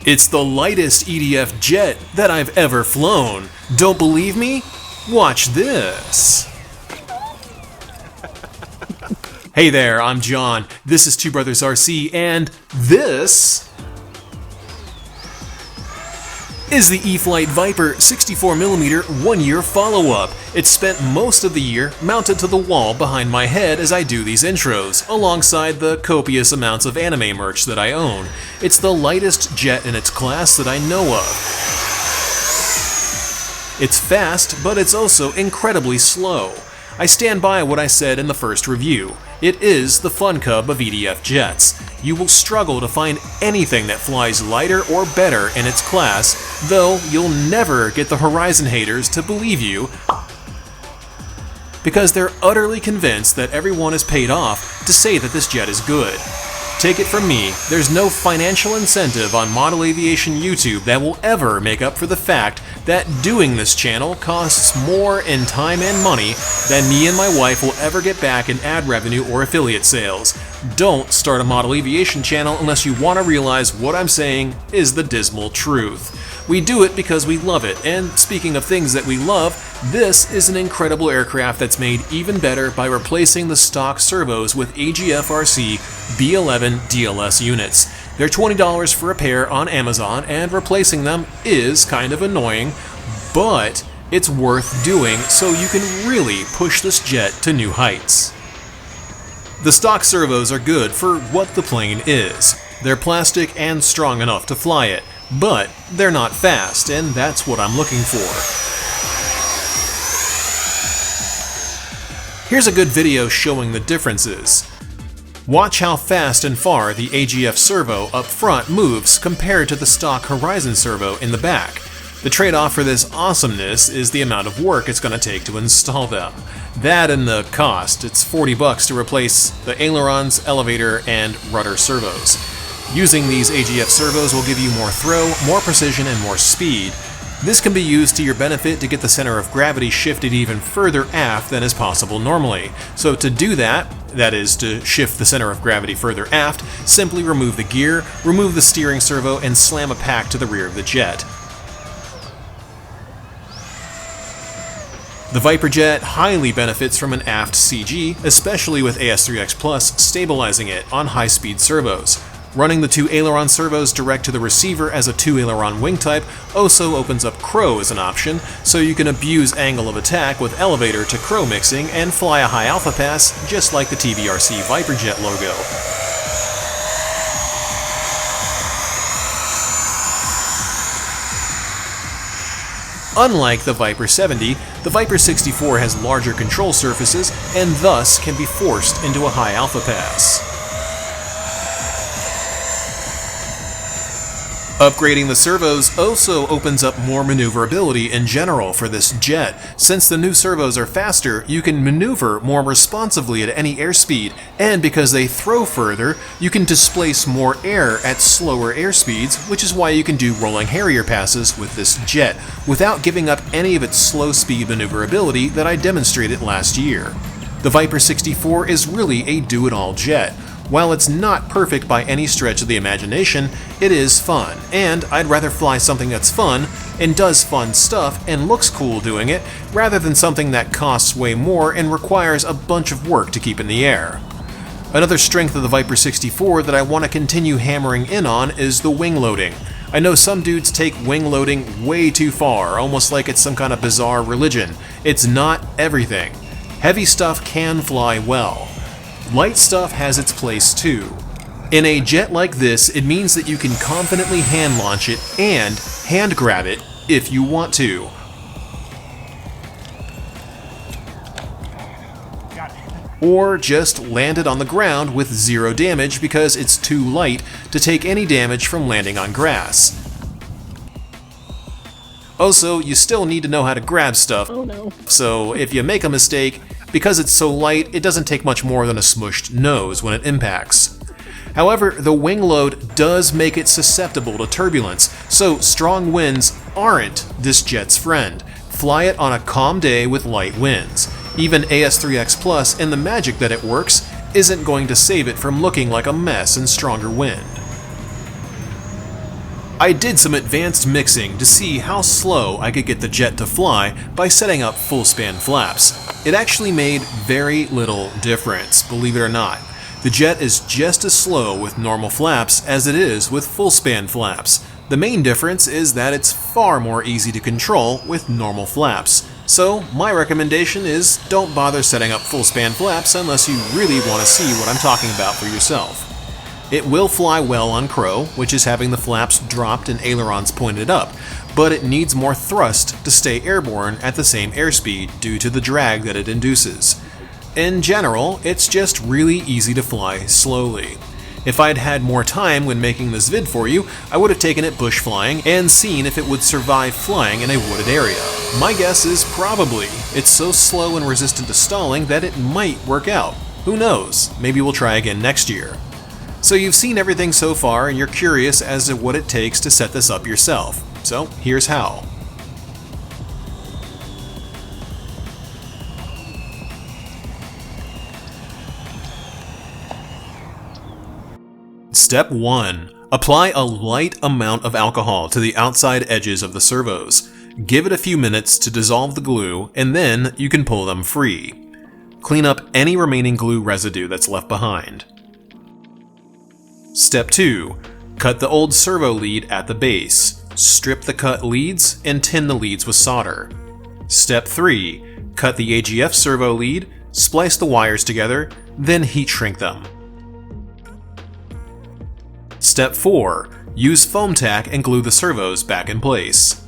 It's the lightest EDF jet that I've ever flown. Don't believe me? Watch this. Hey there, I'm John. This is Two Brothers RC, and this is the E-flite Viper 64mm 1-year follow-up. It's spent most of the year mounted to the wall behind my head as I do these intros, alongside the copious amounts of anime merch that I own. It's the lightest jet in its class that I know of. It's fast, but it's also incredibly slow. I stand by what I said in the first review. It is the fun cub of EDF jets. You will struggle to find anything that flies lighter or better in its class, though you'll never get the Horizon haters to believe you, because they're utterly convinced that everyone is paid off to say that this jet is good. Take it from me, there's no financial incentive on model aviation YouTube that will ever make up for the fact that doing this channel costs more in time and money than me and my wife will ever get back in ad revenue or affiliate sales. Don't start a model aviation channel unless you want to realize what I'm saying is the dismal truth. We do it because we love it, and speaking of things that we love, this is an incredible aircraft that's made even better by replacing the stock servos with AGF-RC B11 DLS units. They're $20 for a pair on Amazon, and replacing them is kind of annoying, but it's worth doing so you can really push this jet to new heights. The stock servos are good for what the plane is. They're plastic and strong enough to fly it, but they're not fast, and that's what I'm looking for. Here's a good video showing the differences. Watch how fast and far the AGF servo up front moves compared to the stock Horizon servo in the back. The trade-off for this awesomeness is the amount of work it's going to take to install them. That and the cost. It's $40 to replace the ailerons, elevator, and rudder servos. Using these AGF servos will give you more throw, more precision, and more speed. This can be used to your benefit to get the center of gravity shifted even further aft than is possible normally. So to do that is to shift the center of gravity further aft, simply remove the gear, remove the steering servo, and slam a pack to the rear of the jet. The Viperjet highly benefits from an aft CG, especially with AS3X Plus stabilizing it on high-speed servos. Running the two aileron servos direct to the receiver as a two-aileron wing type also opens up crow as an option, so you can abuse angle of attack with elevator to crow mixing and fly a high alpha pass just like the TBRC Viperjet logo. Unlike the Viper 70, the Viper 64 has larger control surfaces and thus can be forced into a high alpha pass. Upgrading the servos also opens up more maneuverability in general for this jet. Since the new servos are faster, you can maneuver more responsively at any airspeed, and because they throw further, you can displace more air at slower airspeeds, which is why you can do rolling Harrier passes with this jet, without giving up any of its slow speed maneuverability that I demonstrated last year. The Viper 64 is really a do-it-all jet. While it's not perfect by any stretch of the imagination, it is fun, and I'd rather fly something that's fun, and does fun stuff, and looks cool doing it, rather than something that costs way more and requires a bunch of work to keep in the air. Another strength of the Viper 64 that I want to continue hammering in on is the wing loading. I know some dudes take wing loading way too far, almost like it's some kind of bizarre religion. It's not everything. Heavy stuff can fly well. Light stuff has its place too. In a jet like this, it means that you can confidently hand launch it and hand grab it if you want to. Or just land it on the ground with zero damage because it's too light to take any damage from landing on grass. Also, you still need to know how to grab stuff, so if you make a mistake, because it's so light, it doesn't take much more than a smushed nose when it impacts. However, the wing load does make it susceptible to turbulence, so strong winds aren't this jet's friend. Fly it on a calm day with light winds. Even AS3X Plus and the magic that it works isn't going to save it from looking like a mess in stronger wind. I did some advanced mixing to see how slow I could get the jet to fly by setting up full span flaps. It actually made very little difference, believe it or not. The jet is just as slow with normal flaps as it is with full span flaps. The main difference is that it's far more easy to control with normal flaps. So my recommendation is don't bother setting up full span flaps unless you really want to see what I'm talking about for yourself. It will fly well on crow, which is having the flaps dropped and ailerons pointed up, but it needs more thrust to stay airborne at the same airspeed due to the drag that it induces. In general, it's just really easy to fly slowly. If I'd had more time when making this vid for you, I would have taken it bush flying and seen if it would survive flying in a wooded area. My guess is probably. It's so slow and resistant to stalling that it might work out. Who knows? Maybe we'll try again next year. So you've seen everything so far and you're curious as to what it takes to set this up yourself. So here's how. Step 1. Apply a light amount of alcohol to the outside edges of the servos. Give it a few minutes to dissolve the glue and then you can pull them free. Clean up any remaining glue residue that's left behind. Step 2. Cut the old servo lead at the base. Strip the cut leads and tin the leads with solder. Step 3. Cut the AGF servo lead, splice the wires together, then heat shrink them. Step 4. Use foam tack and glue the servos back in place.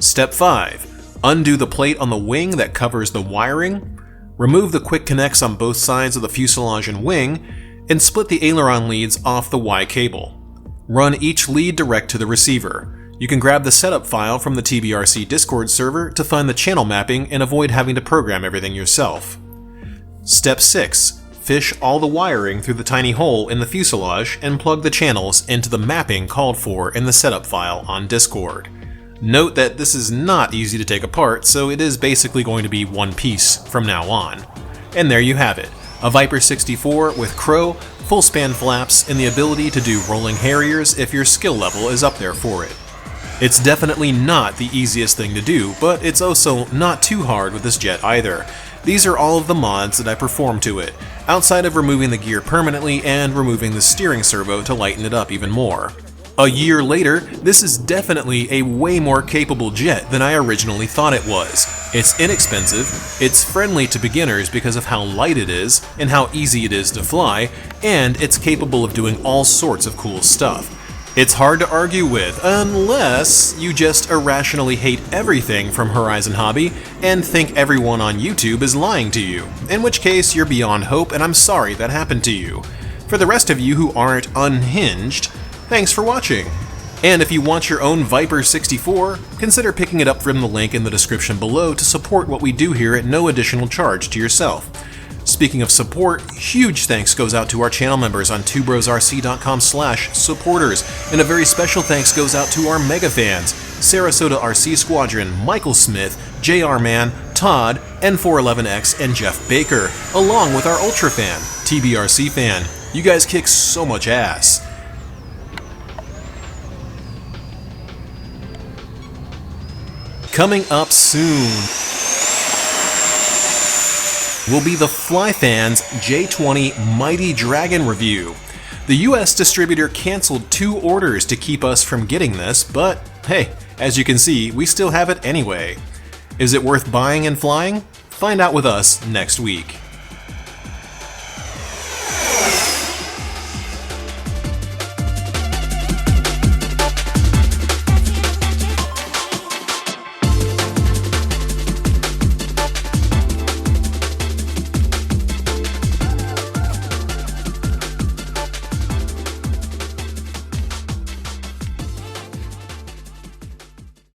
Step 5. Undo the plate on the wing that covers the wiring. Remove the quick connects on both sides of the fuselage and wing, and split the aileron leads off the Y cable. Run each lead direct to the receiver. You can grab the setup file from the TBRC Discord server to find the channel mapping and avoid having to program everything yourself. Step 6. Fish all the wiring through the tiny hole in the fuselage and plug the channels into the mapping called for in the setup file on Discord. Note that this is not easy to take apart, so it is basically going to be one piece from now on. And there you have it. A Viper 64 with crow, full span flaps, and the ability to do rolling harriers if your skill level is up there for it. It's definitely not the easiest thing to do, but it's also not too hard with this jet either. These are all of the mods that I perform to it, outside of removing the gear permanently and removing the steering servo to lighten it up even more. A year later, this is definitely a way more capable jet than I originally thought it was. It's inexpensive, it's friendly to beginners because of how light it is and how easy it is to fly, and it's capable of doing all sorts of cool stuff. It's hard to argue with, unless you just irrationally hate everything from Horizon Hobby and think everyone on YouTube is lying to you, in which case you're beyond hope and I'm sorry that happened to you. For the rest of you who aren't unhinged, thanks for watching. And if you want your own Viper 64, consider picking it up from the link in the description below to support what we do here at no additional charge to yourself. Speaking of support, huge thanks goes out to our channel members on twobrosrc.com/supporters, and a very special thanks goes out to our mega fans, Sarasota RC Squadron, Michael Smith, JR Man, Todd, N411X, and Jeff Baker, along with our Ultra fan, TBRC fan. You guys kick so much ass. Coming up soon will be the Flyfans J20 Mighty Dragon review. The US distributor canceled 2 orders to keep us from getting this, but hey, as you can see, we still have it anyway. Is it worth buying and flying? Find out with us next week.